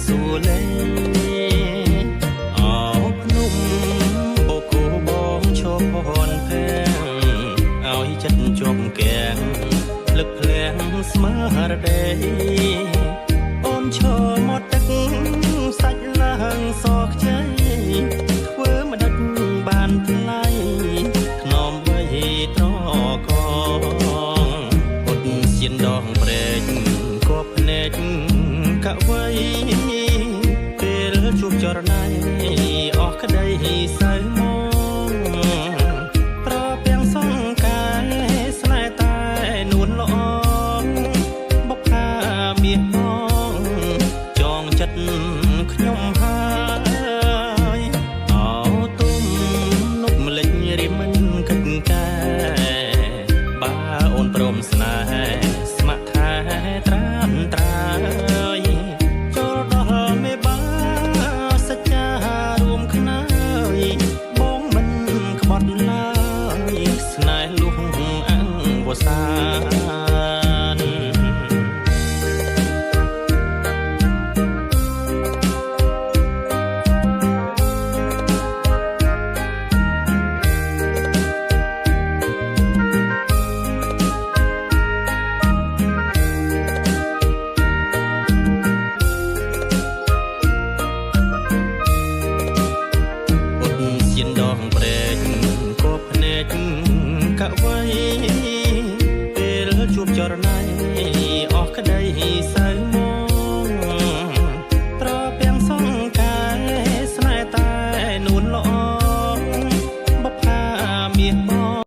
សូលេអោភ្នំបូកគូបងឈប់ហនផែងឲ្យចិត្តជាប់គាំងភ្លឹកភ្លាំងស្មារតីអូនឈរមកទឹកសាច់ឡើងសោកជ័យធ្វើមិនដាច់បានថ្លៃខ្នំបីត្រកងពុតសៀនដងព្រែកគប់ភ្នែកកវៃពេលជួបចរណៃអស់ក្តីសៅមកប្រពាំងសងកាយស្នេហ៍តែនួនល្អបុកខាមាសផងចងចិត្តខ្ញុំហើយអោទុំនប់ម្លេចរៀមមិនគិតកែបើអូនព្រមស្នេហ៍ស្ម័គ្រថែត្រាំត្រើយចូលដល់មេបាសច្ចារួមខ្នើយបងមិនក្បត់ឡើយស្នេហ៍លុះអង្វសានសៀនដងព្រែកគប់ភ្នែកកវៃពេលជួបចរណៃអស់ក្តីសៅ